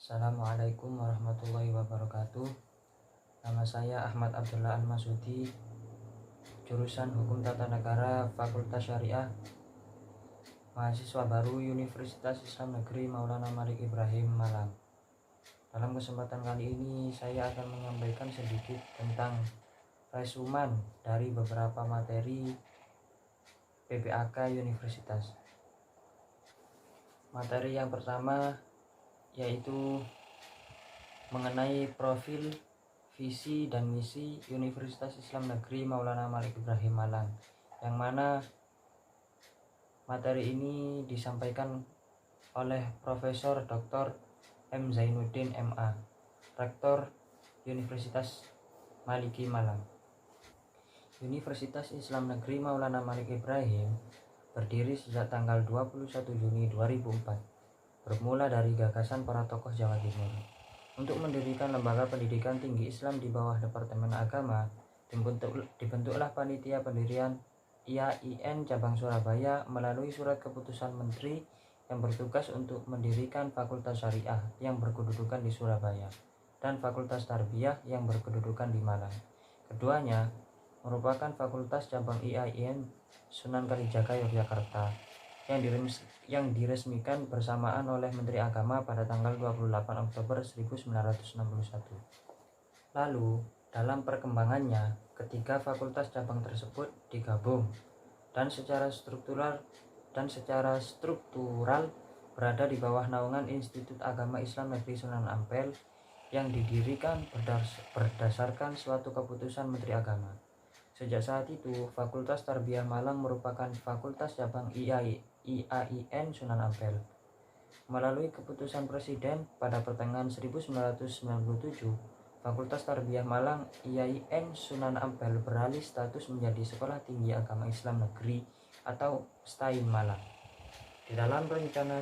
Assalamualaikum warahmatullahi wabarakatuh. Nama saya Ahmad Abdullah Al-Masudi, jurusan Hukum Tata Negara, Fakultas Syariah, mahasiswa baru Universitas Islam Negeri Maulana Malik Ibrahim, Malang. Dalam kesempatan kali ini saya akan menyampaikan sedikit tentang resumen dari beberapa materi PPAK Universitas. Materi yang pertama yaitu mengenai profil, visi dan misi Universitas Islam Negeri Maulana Malik Ibrahim, Malang, yang mana materi ini disampaikan oleh Profesor Dr. M. Zainuddin MA, Rektor Universitas Maliki, Malang. Universitas Islam Negeri Maulana Malik Ibrahim berdiri sejak tanggal 21 Juni 2004, bermula dari gagasan para tokoh Jawa Timur untuk mendirikan lembaga pendidikan tinggi Islam di bawah Departemen Agama. Dibentuklah panitia pendirian IAIN cabang Surabaya melalui surat keputusan menteri yang bertugas untuk mendirikan Fakultas Syariah yang berkedudukan di Surabaya dan Fakultas Tarbiyah yang berkedudukan di Malang. Keduanya merupakan fakultas cabang IAIN Sunan Kalijaga, Yogyakarta, yang diresmikan bersamaan oleh Menteri Agama pada tanggal 28 Oktober 1961. Lalu, dalam perkembangannya, ketiga fakultas cabang tersebut digabung dan secara struktural berada di bawah naungan Institut Agama Islam Negeri Sunan Ampel yang didirikan berdasarkan suatu keputusan Menteri Agama. Sejak saat itu, Fakultas Tarbiyah Malang merupakan fakultas cabang IAIN Sunan Ampel. Melalui keputusan Presiden pada pertengahan 1997, Fakultas Tarbiyah Malang IAIN Sunan Ampel beralih status menjadi Sekolah Tinggi Agama Islam Negeri atau STAIN Malang. Di dalam rencana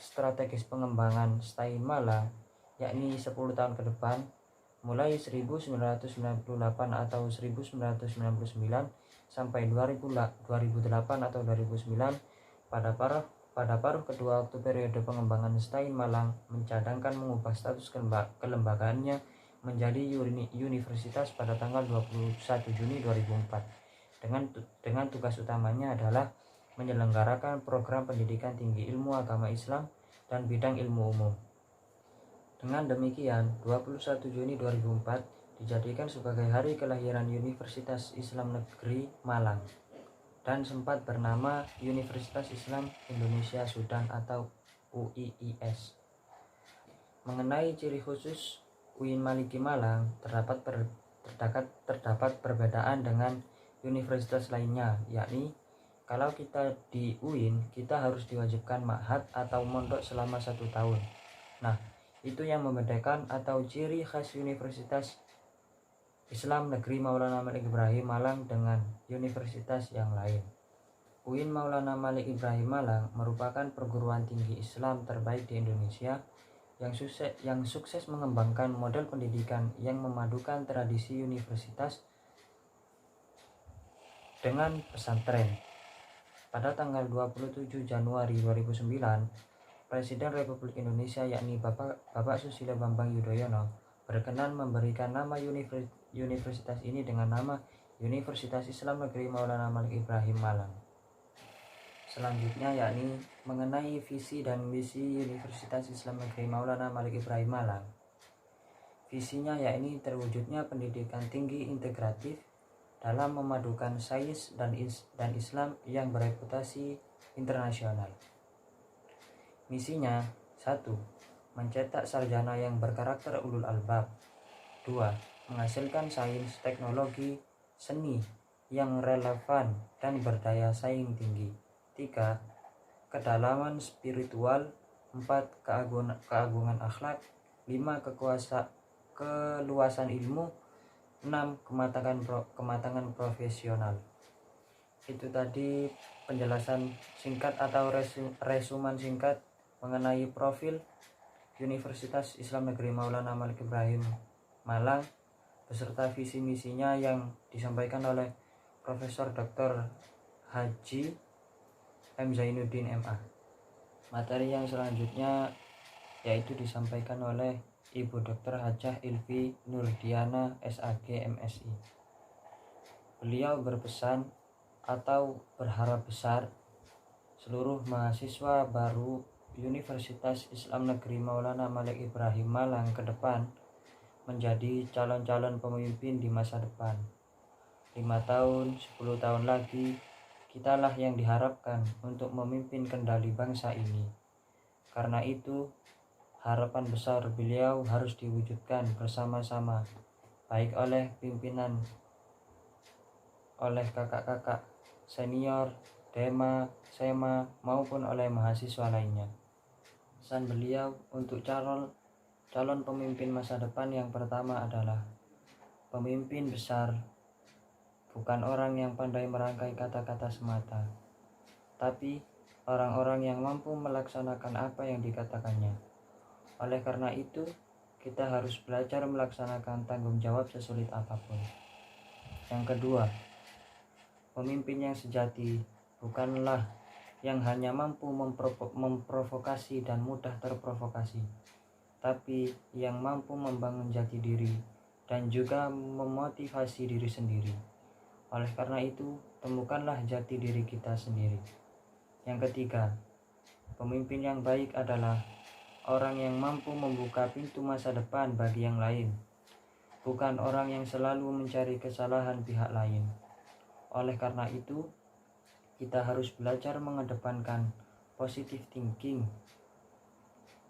strategis pengembangan STAIN Malang, yakni 10 tahun ke depan, mulai 1998 atau 1999 sampai 2008 atau 2009, pada paruh kedua waktu periode pengembangan STAIN Malang mencadangkan mengubah status kelembagaannya menjadi universitas pada tanggal 21 Juni 2004 dengan tugas utamanya adalah menyelenggarakan program pendidikan tinggi ilmu agama Islam dan bidang ilmu umum. Dengan demikian, 21 Juni 2004 dijadikan sebagai hari kelahiran Universitas Islam Negeri Malang dan sempat bernama Universitas Islam Indonesia Sudan atau UIIS. Mengenai ciri khusus UIN Maliki Malang, terdapat perbedaan dengan universitas lainnya, yakni kalau kita di UIN, kita harus diwajibkan ma'had atau mondok selama 1 tahun. Nah, itu yang membedakan atau ciri khas Universitas Islam Negeri Maulana Malik Ibrahim Malang dengan universitas yang lain. UIN Maulana Malik Ibrahim Malang merupakan perguruan tinggi Islam terbaik di Indonesia yang sukses mengembangkan model pendidikan yang memadukan tradisi universitas dengan pesantren. Pada tanggal 27 Januari 2009, Presiden Republik Indonesia yakni Bapak Susilo Bambang Yudhoyono berkenan memberikan nama universitas ini dengan nama Universitas Islam Negeri Maulana Malik Ibrahim Malang. Selanjutnya yakni mengenai visi dan misi Universitas Islam Negeri Maulana Malik Ibrahim Malang. Visinya yakni terwujudnya pendidikan tinggi integratif dalam memadukan sains dan Islam yang bereputasi internasional. Misinya: 1. Mencetak sarjana yang berkarakter ulul albab. 2. Menghasilkan sains, teknologi, seni yang relevan dan berdaya saing tinggi. 3. Kedalaman spiritual. 4. Keagungan akhlak. 5. Keluasan ilmu. 6. Kematangan profesional. Itu tadi penjelasan singkat atau resumen singkat mengenai profil Universitas Islam Negeri Maulana Malik Ibrahim Malang beserta visi misinya yang disampaikan oleh Profesor Dr. Haji M. Zainuddin MA. Materi yang selanjutnya yaitu disampaikan oleh Ibu Dr. Hajah Ilvi Nurdiana SAG MSI. Beliau berpesan atau berharap besar seluruh mahasiswa baru Universitas Islam Negeri Maulana Malik Ibrahim Malang ke depan menjadi calon-calon pemimpin di masa depan. 5 tahun, 10 tahun lagi, kitalah yang diharapkan untuk memimpin kendali bangsa ini. Karena itu, harapan besar beliau harus diwujudkan bersama-sama, baik oleh pimpinan, oleh kakak-kakak senior, Dema, Sema, maupun oleh mahasiswa lainnya. Pesan beliau untuk calon pemimpin masa depan yang pertama adalah pemimpin besar bukan orang yang pandai merangkai kata-kata semata, tapi orang-orang yang mampu melaksanakan apa yang dikatakannya. Oleh karena itu, kita harus belajar melaksanakan tanggung jawab sesulit apapun. Yang kedua, pemimpin yang sejati bukanlah yang hanya mampu memprovokasi dan mudah terprovokasi, tapi yang mampu membangun jati diri dan juga memotivasi diri sendiri. Oleh karena itu, temukanlah jati diri kita sendiri. Yang ketiga, pemimpin yang baik adalah orang yang mampu membuka pintu masa depan bagi yang lain, bukan orang yang selalu mencari kesalahan pihak lain. Oleh karena itu, kita harus belajar mengedepankan positive thinking.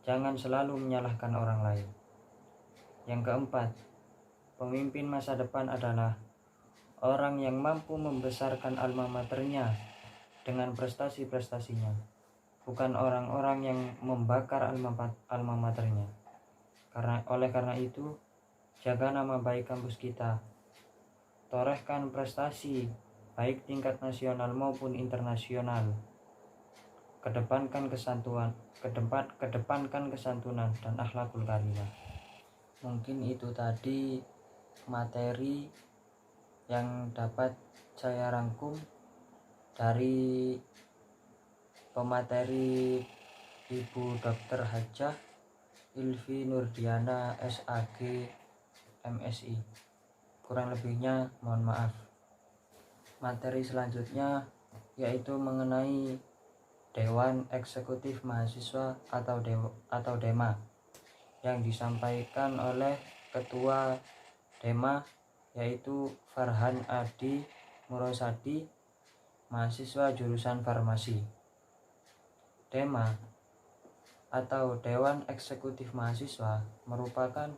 Jangan selalu menyalahkan orang lain. Yang keempat, pemimpin masa depan adalah orang yang mampu membesarkan alma maternya dengan prestasi-prestasinya, bukan orang-orang yang membakar alma maternya. Oleh karena itu, jaga nama baik kampus kita. Torehkan prestasi baik tingkat nasional maupun internasional. Kedepankan kesantunan dan akhlakul karimah. Mungkin itu tadi materi yang dapat saya rangkum dari pemateri Ibu Dr. Hajah Ilvi Nurdiana SAG MSI. Kurang lebihnya mohon maaf. Materi selanjutnya yaitu mengenai Dewan Eksekutif Mahasiswa atau DEMA yang disampaikan oleh Ketua DEMA yaitu Farhan Adi Murosadi, mahasiswa jurusan farmasi. DEMA atau Dewan Eksekutif Mahasiswa merupakan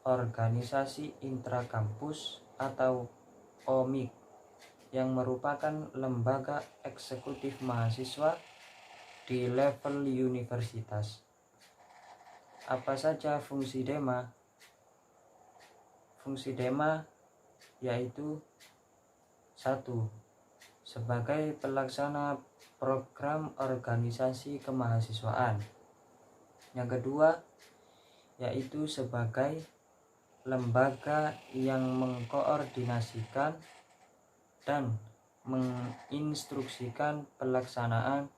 organisasi intrakampus atau OMIK yang merupakan lembaga eksekutif mahasiswa di level universitas. Apa saja fungsi DEMA? Fungsi DEMA yaitu 1. Sebagai pelaksana program organisasi kemahasiswaan. Yang kedua yaitu sebagai lembaga yang mengkoordinasikan dan menginstruksikan pelaksanaan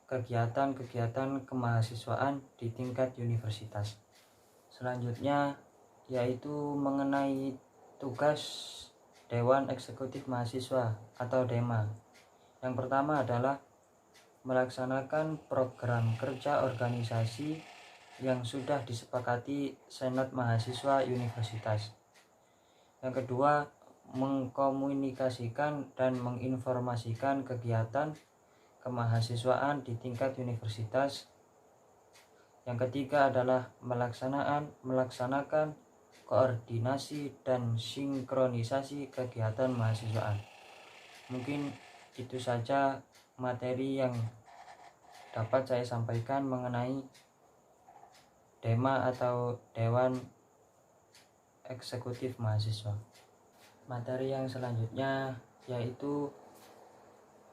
kegiatan-kegiatan kemahasiswaan di tingkat universitas. Selanjutnya yaitu mengenai tugas Dewan Eksekutif Mahasiswa atau DEMA. Yang pertama adalah melaksanakan program kerja organisasi yang sudah disepakati Senat Mahasiswa Universitas. Yang kedua, mengkomunikasikan dan menginformasikan kegiatan kemahasiswaan di tingkat universitas. Yang ketiga adalah melaksanakan koordinasi dan sinkronisasi kegiatan mahasiswaan. Mungkin itu saja materi yang dapat saya sampaikan mengenai DEMA atau Dewan Eksekutif Mahasiswa. Materi yang selanjutnya yaitu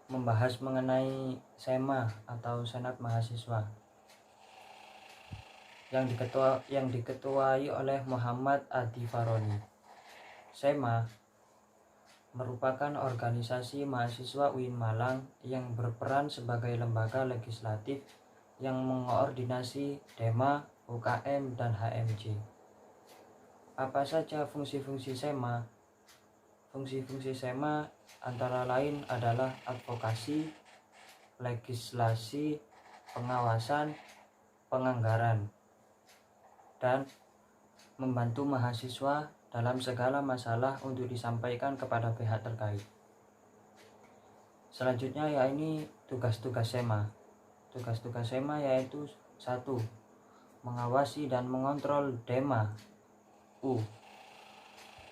membahas mengenai SEMA atau Senat Mahasiswa yang diketuai oleh Muhammad Adi Faroni. SEMA merupakan organisasi mahasiswa UIN Malang yang berperan sebagai lembaga legislatif yang mengoordinasi DEMA, UKM, dan HMJ. Apa saja fungsi-fungsi SEMA? Fungsi-fungsi SEMA antara lain adalah advokasi, legislasi, pengawasan, penganggaran, dan membantu mahasiswa dalam segala masalah untuk disampaikan kepada pihak terkait. Selanjutnya yakni tugas-tugas SEMA. Tugas-tugas SEMA yaitu 1. Mengawasi dan mengontrol DEMA.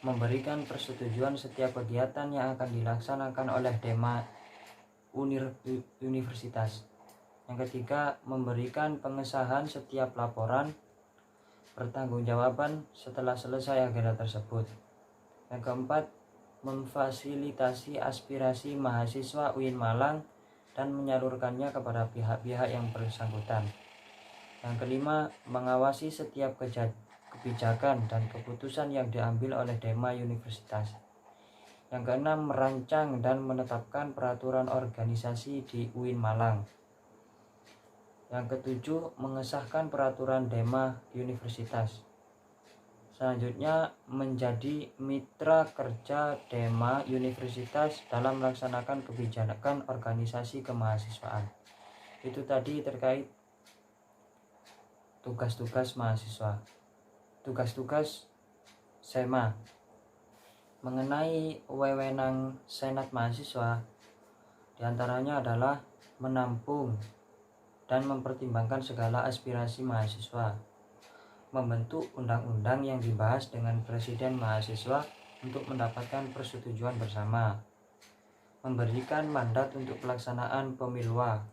Memberikan persetujuan setiap kegiatan yang akan dilaksanakan oleh DEMA universitas. Yang ketiga, memberikan pengesahan setiap laporan pertanggungjawaban setelah selesai agenda tersebut. Yang keempat, memfasilitasi aspirasi mahasiswa UIN Malang dan menyalurkannya kepada pihak-pihak yang bersangkutan. Yang kelima, mengawasi setiap kebijakan dan keputusan yang diambil oleh DEMA universitas. Yang keenam, merancang dan menetapkan peraturan organisasi di UIN Malang. Yang ketujuh, mengesahkan peraturan DEMA universitas. Selanjutnya, menjadi mitra kerja DEMA universitas dalam melaksanakan kebijakan organisasi kemahasiswaan. Itu tadi terkait tugas-tugas mahasiswa. Tugas-tugas SEMA. Mengenai wewenang Senat Mahasiswa, diantaranya adalah menampung dan mempertimbangkan segala aspirasi mahasiswa, membentuk undang-undang yang dibahas dengan presiden mahasiswa untuk mendapatkan persetujuan bersama, memberikan mandat untuk pelaksanaan pemiluan,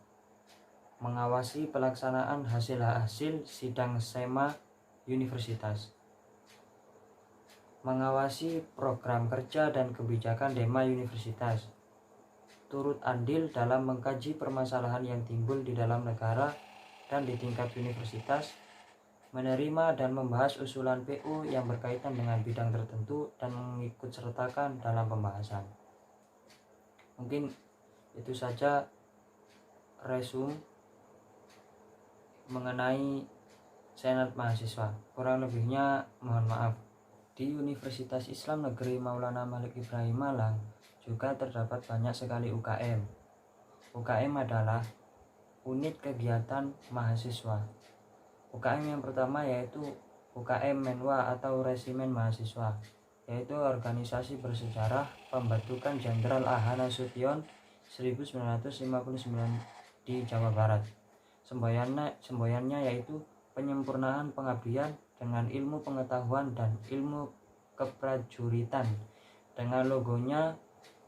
mengawasi pelaksanaan hasil-hasil sidang SEMA universitas, mengawasi program kerja dan kebijakan DEMA universitas, turut andil dalam mengkaji permasalahan yang timbul di dalam negara dan di tingkat universitas, menerima dan membahas usulan PU yang berkaitan dengan bidang tertentu dan mengikut sertakan dalam pembahasan. Mungkin itu saja resume mengenai Senat Mahasiswa. Kurang lebihnya mohon maaf. Di Universitas Islam Negeri Maulana Malik Ibrahim Malang juga terdapat banyak sekali UKM. UKM adalah unit kegiatan mahasiswa. UKM yang pertama yaitu UKM Menwa atau Resimen Mahasiswa, yaitu organisasi bersejarah pembentukan Jenderal A.H. Nasution 1959 di Jawa Barat. Semboyannya yaitu penyempurnaan pengabdian dengan ilmu pengetahuan dan ilmu keprajuritan, dengan logonya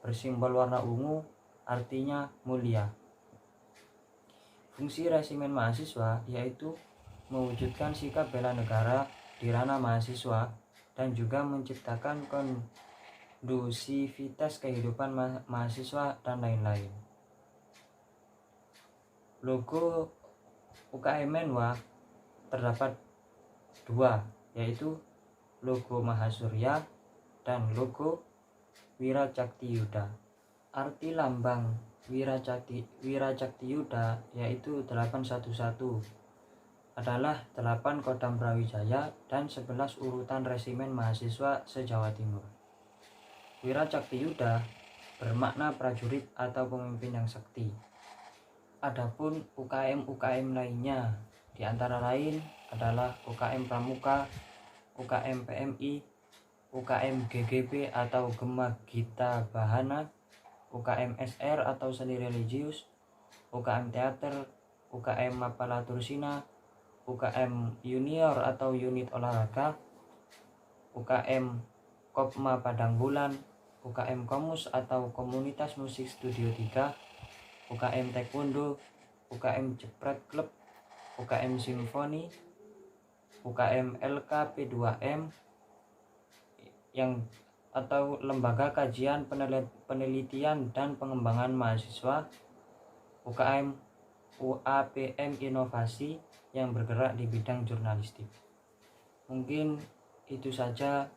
bersimbol warna ungu, artinya mulia. Fungsi Resimen Mahasiswa yaitu mewujudkan sikap bela negara di ranah mahasiswa dan juga menciptakan kondusivitas kehidupan mahasiswa dan lain-lain. Logo UKM Menwa terdapat dua, yaitu logo Mahasurya dan logo Wiracaktiyuda. Arti lambang Wiracaktiyuda yaitu 811 adalah 8 Kodam Brawijaya dan 11 urutan resimen mahasiswa se-Jawa Timur. Wiracaktiyuda bermakna prajurit atau pemimpin yang sakti. Adapun UKM lainnya di antara lain adalah UKM Pramuka, UKM PMI, UKM GGB atau Gema Gita Bahana, UKM SR atau Seni Religius, UKM Teater, UKM Mapala Tursina, UKM Junior atau Unit Olahraga, UKM Kopma Padang Bulan, UKM Komus atau Komunitas Musik Studio 3, UKM Taekwondo, UKM Jepret Club, UKM Simfoni, UKM LKP2M yang atau Lembaga Kajian Penelitian dan Pengembangan Mahasiswa, UKM UAPM Inovasi yang bergerak di bidang jurnalistik. Mungkin itu saja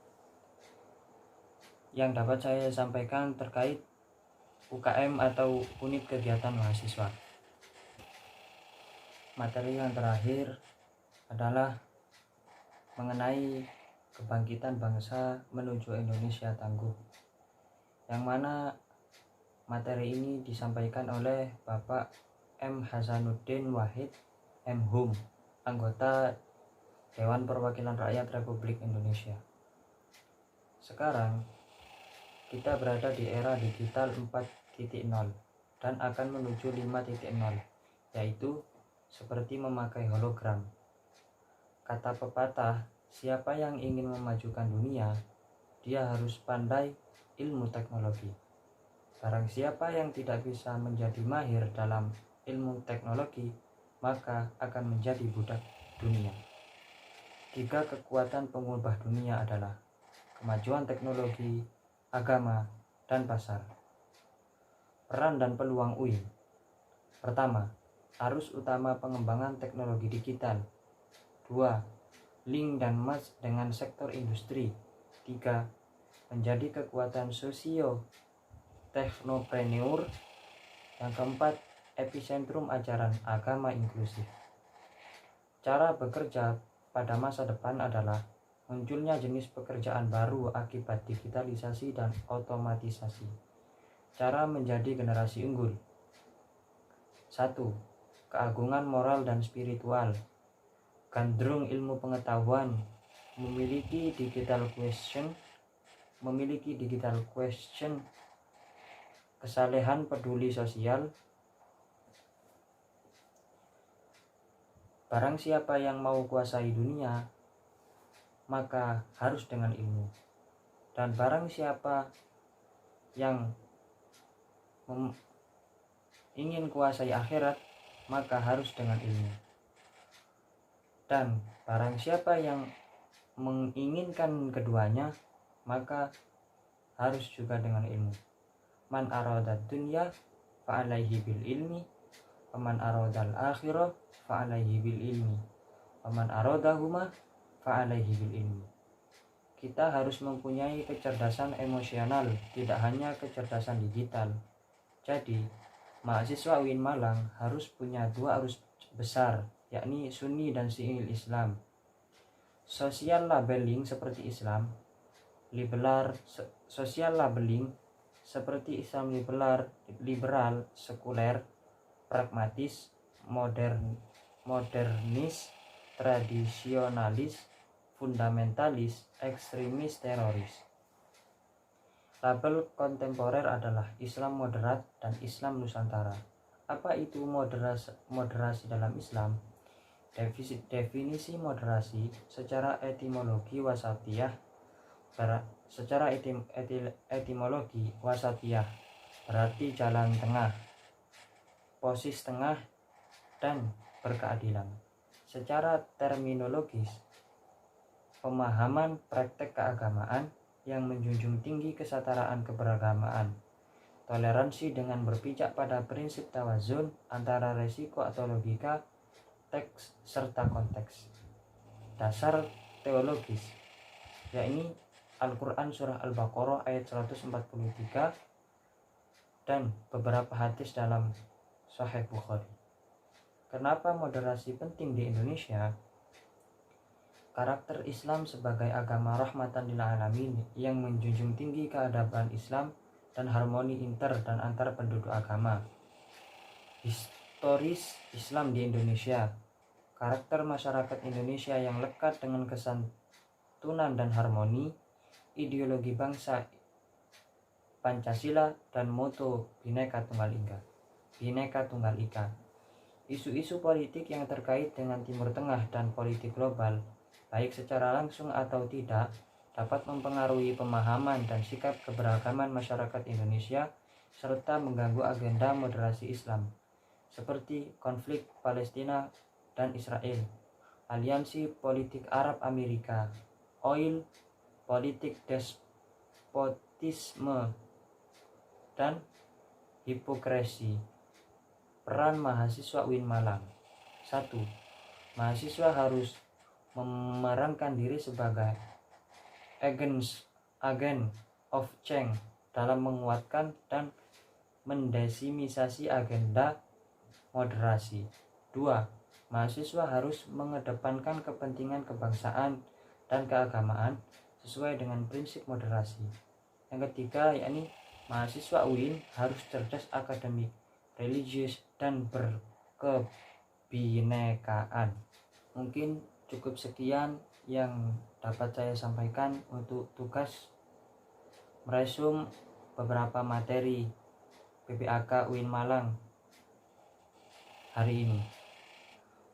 yang dapat saya sampaikan terkait UKM atau unit kegiatan mahasiswa. materi yang terakhir adalah mengenai kebangkitan bangsa menuju Indonesia tangguh, yang mana materi ini disampaikan oleh Bapak M. Hasanuddin Wahid M.Hum, anggota Dewan Perwakilan Rakyat Republik Indonesia. Sekarang kita berada di era digital 4.0 dan akan menuju 5.0, yaitu seperti memakai hologram. Kata pepatah, siapa yang ingin memajukan dunia, dia harus pandai ilmu teknologi. Barang siapa yang tidak bisa menjadi mahir dalam ilmu teknologi, maka akan menjadi budak dunia. 3 kekuatan pengubah dunia adalah kemajuan teknologi, agama, dan pasar. Peran dan peluang UIN. Pertama, arus utama pengembangan teknologi digital. 2. Link dan match dengan sektor industri. 3. Menjadi kekuatan sosio-teknopreneur. Yang keempat, epicentrum ajaran agama inklusif. Cara bekerja pada masa depan adalah munculnya jenis pekerjaan baru akibat digitalisasi dan otomatisasi. Cara menjadi generasi unggul. 1. Keagungan moral dan spiritual. Gandrung ilmu pengetahuan, memiliki digital question, kesalehan peduli sosial. Barang siapa yang mau kuasai dunia, maka harus dengan ilmu. Dan barang siapa yang ingin kuasai akhirat, maka harus dengan ilmu. Dan barang siapa yang menginginkan keduanya, maka harus juga dengan ilmu. Man aradad dunya fa'alaihi bil ilmi, wa man aradal akhirah fa'alaihi bil ilmi, wa man aradahuma fa'alaihi bil ilmi. Kita harus mempunyai kecerdasan emosional, tidak hanya kecerdasan digital. Jadi, mahasiswa UIN Malang harus punya 2 arus besar, yakni Sunni dan Syi'i Islam. Social labeling seperti Islam social labeling seperti Islam liberal, sekuler, pragmatis, modernis, tradisionalis, fundamentalis, ekstremis, teroris. Label kontemporer adalah Islam moderat dan Islam Nusantara. Apa itu moderasi dalam Islam? Definisi moderasi secara etimologi wasatiyah. Secara etimologi wasatiyah berarti jalan tengah, posisi tengah, dan berkeadilan. Secara terminologis, pemahaman praktek keagamaan yang menjunjung tinggi kesetaraan keberagamaan, toleransi dengan berpijak pada prinsip tawazun antara resiko atau logika, teks serta konteks. Dasar teologis, yakni Al-Quran Surah Al-Baqarah ayat 143 dan beberapa hadis dalam Sahih Bukhari. Kenapa moderasi penting di Indonesia? Karakter Islam sebagai agama rahmatan lil alamin yang menjunjung tinggi keadaban Islam dan harmoni inter dan antar penduduk agama. Historis Islam di Indonesia. Karakter masyarakat Indonesia yang lekat dengan kesantunan dan harmoni, ideologi bangsa Pancasila dan moto Bhinneka Tunggal Ika. Isu-isu politik yang terkait dengan Timur Tengah dan politik global, baik secara langsung atau tidak, dapat mempengaruhi pemahaman dan sikap keberagaman masyarakat Indonesia serta mengganggu agenda moderasi Islam, seperti konflik Palestina dan Israel, aliansi politik Arab Amerika, oil, politik despotisme, dan hipokresi. Peran mahasiswa UIN Malang. 1. Mahasiswa harus memerankan diri sebagai agent of change dalam menguatkan dan mendesimisasi agenda moderasi. 2. Mahasiswa harus mengedepankan kepentingan kebangsaan dan keagamaan sesuai dengan prinsip moderasi. Yang ketiga, yakni mahasiswa UIN harus cerdas akademik, religius, dan berkebinekaan. Mungkin cukup sekian yang dapat saya sampaikan untuk tugas meresum beberapa materi PPAK UIN Malang hari ini.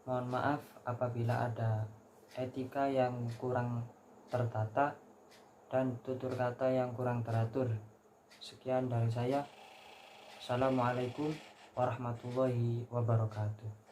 Mohon maaf apabila ada etika yang kurang tertata dan tutur kata yang kurang teratur. Sekian dari saya. Assalamualaikum warahmatullahi wabarakatuh.